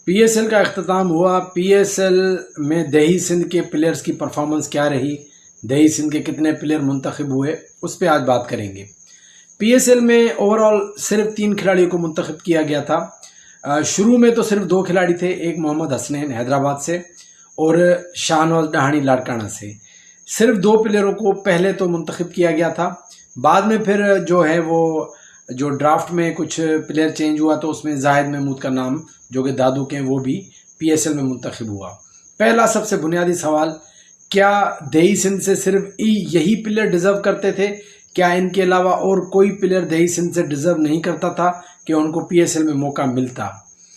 PSL का अख्ताम हुआ। पीएसएल में दही सिंध के प्लेयर्स की परफॉर्मेंस क्या रही, दही सिंध के कितने प्लेयर मुंतखब हुए, उस पर आज बात करेंगे। पीएसएल में ओवरऑल सिर्फ 3 खिलाड़ियों को मुंतखब किया गया था। शुरू में तो सिर्फ 2 खिलाड़ी थे, एक मोहम्मद हसनैन हैदराबाद से और शाहनवाज डहानी लाड़काना से। सिर्फ 2 प्लेयरों को पहले तो मुंतखब किया गया था। बाद में फिर जो है वो जो ड्राफ्ट में कुछ प्लेयर चेंज हुआ तो उसमें जाहिद महमूद का नाम जो कि दादू के वो भी पीएसएल में मुंतखब हुआ। पहला सबसे बुनियादी सवाल, क्या दही सिंध से सिर्फ यही प्लेयर डिजर्व करते थे? क्या इनके अलावा और कोई प्लेयर दही सिंध से डिजर्व नहीं करता था कि उनको पीएसएल में मौका मिलता?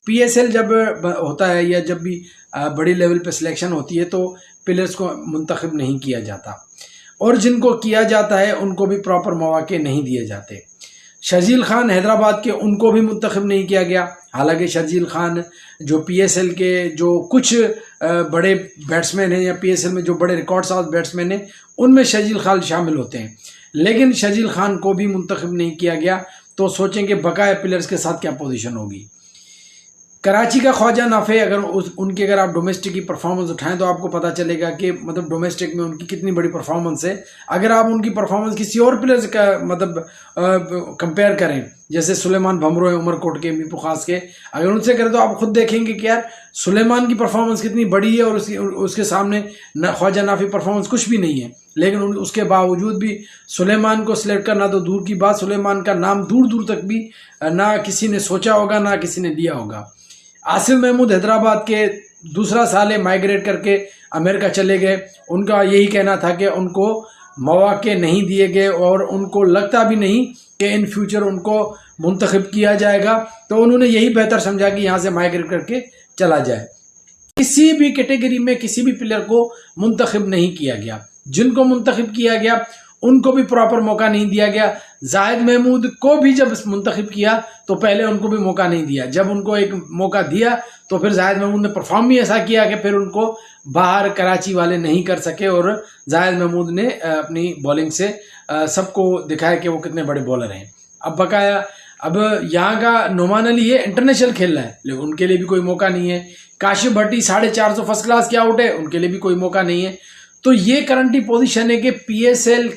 पीएसएल जब होता है या जब भी बड़ी लेवल पे सिलेक्शन होती है तो प्लेयर्स को मुंतखब नहीं किया जाता, और जिनको किया जाता है उनको भी प्रॉपर मौके नहीं दिए जाते। शर्जील खान हैदराबाद के, उनको भी मुंतखब नहीं किया गया। हालांकि शर्जील खान जो पीएसएल के जो कुछ बड़े बैट्समैन हैं या पीएसएल में जो बड़े रिकॉर्ड साथ बैट्समैन हैं उनमें शर्जील खान शामिल होते हैं, लेकिन शर्जील खान को भी मुंतखब नहीं किया गया। तो सोचेंगे बकाया प्लेयर्स के साथ क्या पोजीशन होगी। कराची का ख्वाजा नाफे, अगर आप डोमेस्टिक की परफॉर्मेंस उठाएं तो आपको पता चलेगा कि मतलब डोमेस्टिक में उनकी कितनी बड़ी परफॉर्मेंस है। अगर आप उनकी परफॉर्मेंस किसी और प्लेयर से कंपेयर करें, जैसे सुलेमान भमरो है उमरकोट के, मीपू खास के, अगर उनसे करें तो आप खुद देखेंगे कि यार सुलेमान की परफॉर्मेंस कितनी बड़ी है और उसके सामने ख्वाजा नाफी परफॉर्मेंस कुछ भी नहीं है। लेकिन उसके बावजूद भी सुलेमान को सिलेक्ट करना तो दूर की बात, सुलेमान का नाम दूर दूर तक भी ना किसी ने सोचा होगा ना किसी ने लिया होगा। आसिफ महमूद हैदराबाद के दूसरा साल है, माइग्रेट करके अमेरिका चले गए। उनका यही कहना था कि उनको मौके नहीं दिए गए और उनको लगता भी नहीं कि इन फ्यूचर उनको मुंतखब किया जाएगा, तो उन्होंने यही बेहतर समझा कि यहाँ से माइग्रेट करके चला जाए। किसी भी कैटेगरी में किसी भी प्लेयर को मुंतखब नहीं किया गया। जिनको मुंतखब किया गया उनको भी प्रॉपर मौका नहीं दिया गया। जाहिद महमूद को भी जब मुंतखब किया तो पहले उनको भी मौका नहीं दिया। जब उनको एक मौका दिया तो फिर जाहिद महमूद ने परफॉर्म भी ऐसा किया कि फिर उनको बाहर कराची वाले नहीं कर सके, और जाहिद महमूद ने अपनी बॉलिंग से सबको दिखाया कि वो कितने बड़े बॉलर हैं। अब बकाया अब यहाँ का नोमान अली है, इंटरनेशनल खेल रहा है, लेकिन उनके लिए भी कोई मौका नहीं है। काशिफ भट्टी 450 फर्स्ट क्लास के आउट है, उनके लिए भी कोई मौका नहीं है। तो ये करंट पोजीशन है कि पीएसएल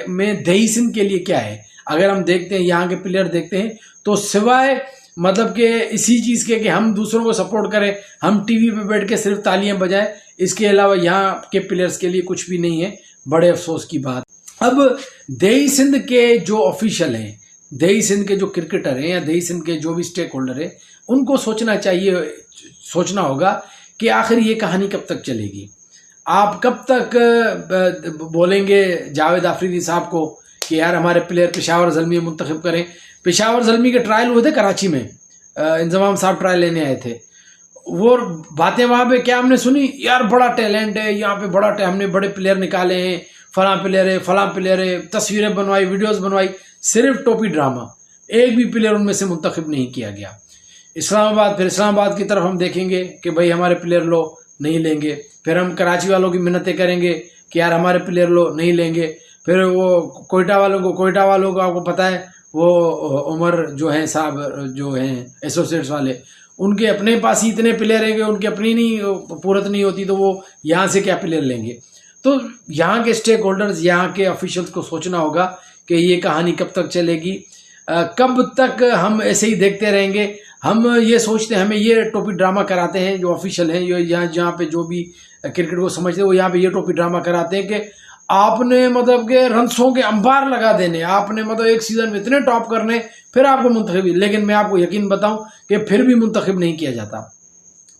में दही सिंध के लिए क्या है। अगर हम देखते हैं यहाँ के प्लेयर देखते हैं तो सिवाय मतलब कि इसी चीज़ के कि हम दूसरों को सपोर्ट करें, हम टीवी पे बैठ के सिर्फ तालियां बजाएं, इसके अलावा यहाँ के प्लेयर्स के लिए कुछ भी नहीं है। बड़े अफसोस की बात। अब दही सिंध के जो ऑफिशियल हैं, दही सिंध के जो क्रिकेटर हैं या दही सिंध के जो भी स्टेक होल्डर है, उनको सोचना होगा कि आखिर ये कहानी कब तक चलेगी। आप कब तक बोलेंगे जावेद आफरीदी साहब को कि यार हमारे प्लेयर पेशावर ज़ल्मी मुंतखब करें। पेशावर ज़ल्मी के ट्रायल हुए थे कराची में, इंजमाम साहब ट्रायल लेने आए थे। वो बातें वहाँ पे क्या हमने सुनी, यार बड़ा टैलेंट है यहाँ पे, हमने बड़े प्लेयर निकाले हैं, फलां प्लेयर है, तस्वीरें बनवाई, वीडियोस बनवाई। सिर्फ टोपी ड्रामा, एक भी प्लेयर उनमें से मुंतखब नहीं किया गया। इस्लामाबाद की तरफ हम देखेंगे कि भाई हमारे प्लेयर लो, नहीं लेंगे। फिर हम कराची वालों की मिन्नतें करेंगे कि यार हमारे प्लेयर लो, नहीं लेंगे। फिर वो कोयटा वालों को आपको पता है वो उमर जो है साहब जो हैं एसोसिएट्स वाले, उनके अपने पास ही इतने प्लेयर हैं कि उनकी अपनी नहीं पूरत नहीं होती, तो वो यहाँ से क्या प्लेयर लेंगे। तो यहाँ के स्टेक होल्डर्स, यहाँ के ऑफिशियल्स को सोचना होगा कि ये कहानी कब तक चलेगी, कब तक हम ऐसे ही देखते रहेंगे। हम ये सोचते हैं, हमें ये टोपी ड्रामा कराते हैं जो ऑफिशियल हैं, जहाँ पे जो भी क्रिकेट को समझते हैं वो यहाँ पे ये टोपी ड्रामा कराते हैं कि आपने मतलब के रन्सों के अंबार लगा देने, आपने मतलब एक सीजन में इतने टॉप करने, फिर आपको मुंतखब। लेकिन मैं आपको यकीन बताऊं कि फिर भी मुंतखब नहीं किया जाता,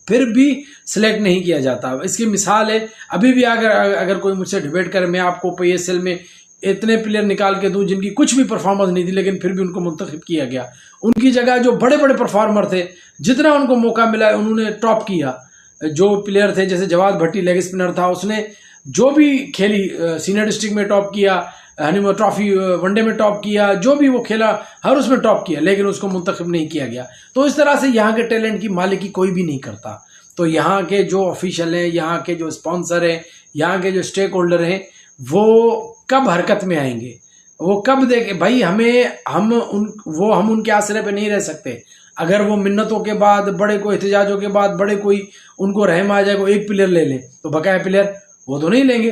फिर भी सिलेक्ट नहीं किया जाता। इसकी मिसाल है, अभी भी अगर कोई मुझसे डिबेट करे, मैं आपको पीएसएल में इतने प्लेयर निकाल के दूं जिनकी कुछ भी परफॉर्मेंस नहीं थी लेकिन फिर भी उनको मुंतखब किया गया। उनकी जगह जो बड़े बड़े परफॉर्मर थे, जितना उनको मौका मिला उन्होंने टॉप किया। जो प्लेयर थे जैसे जवाद भट्टी लेग स्पिनर था, उसने जो भी खेली सीनियर डिस्ट्रिक्ट में टॉप किया, हनीमून ट्रॉफी वनडे में टॉप किया, जो भी वो खेला हर उसमें टॉप किया, लेकिन उसको मुंतखब नहीं किया गया। तो इस तरह से यहाँ के टैलेंट की मालिकी कोई भी नहीं करता। तो यहाँ के जो ऑफिशियल हैं, यहाँ के जो स्पॉन्सर हैं, यहाँ के जो स्टेक होल्डर हैं, वो कब हरकत में आएंगे, वो कब देखें। भाई हम उनके आसरे पे नहीं रह सकते। अगर वो मिन्नतों के बाद, बड़े कोई एहतजाजों के बाद, बड़े कोई उनको रहम आ जाए, कोई एक प्लेयर ले लें, तो बकाया प्लेयर वो तो नहीं लेंगे।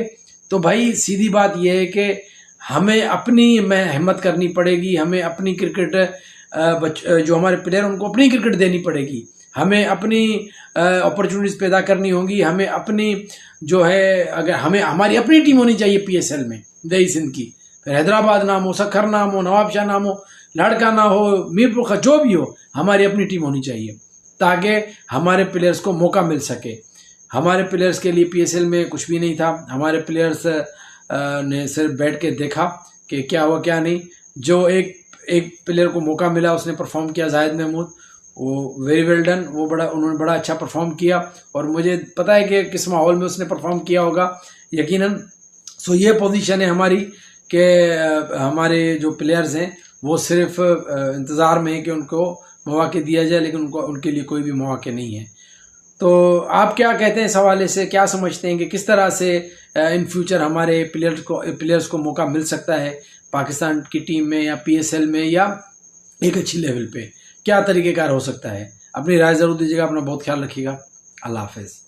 तो भाई सीधी बात यह है कि हमें अपनी हिम्मत करनी पड़ेगी, हमें अपनी क्रिकेट जो हमारे प्लेयर उनको अपनी क्रिकेट देनी पड़ेगी, हमें अपनी अपॉर्चुनिटीज़ पैदा करनी होंगी, हमें अपनी जो है, अगर हमें हमारी अपनी टीम होनी चाहिए पीएसएल में दही सिंध की, फिर हैदराबाद नाम हो, सखर नाम हो, नवाबशाह नाम हो, लाड़का ना हो, मीरपुर का जो भी हो, हमारी अपनी टीम होनी चाहिए ताकि हमारे प्लेयर्स को मौका मिल सके। हमारे प्लेयर्स के लिए पीएसएल में कुछ भी नहीं था, हमारे प्लेयर्स ने सिर्फ बैठ के देखा कि क्या हुआ क्या नहीं। जो एक प्लेयर को मौका मिला, उसने परफॉर्म किया, जाहिद महमूद, वो वेरी वेल डन, उन्होंने बड़ा अच्छा परफॉर्म किया और मुझे पता है कि किस माहौल में उसने परफॉर्म किया होगा यकीनन। सो ये पोजीशन है हमारी कि हमारे जो प्लेयर्स हैं वो सिर्फ इंतज़ार में है कि उनको मौके दिया जाए, लेकिन उनके लिए कोई भी मौके नहीं है। तो आप क्या कहते हैं इस हवाले से, क्या समझते हैं कि किस तरह से इन फ्यूचर हमारे प्लेयर्स को मौका मिल सकता है पाकिस्तान की टीम में या पीएसएल में या एक अच्छी लेवल पे, क्या तरीक़ेकार हो सकता है? अपनी राय ज़रूर दीजिएगा। अपना बहुत ख्याल रखिएगा। अल्लाह हाफ़िज़।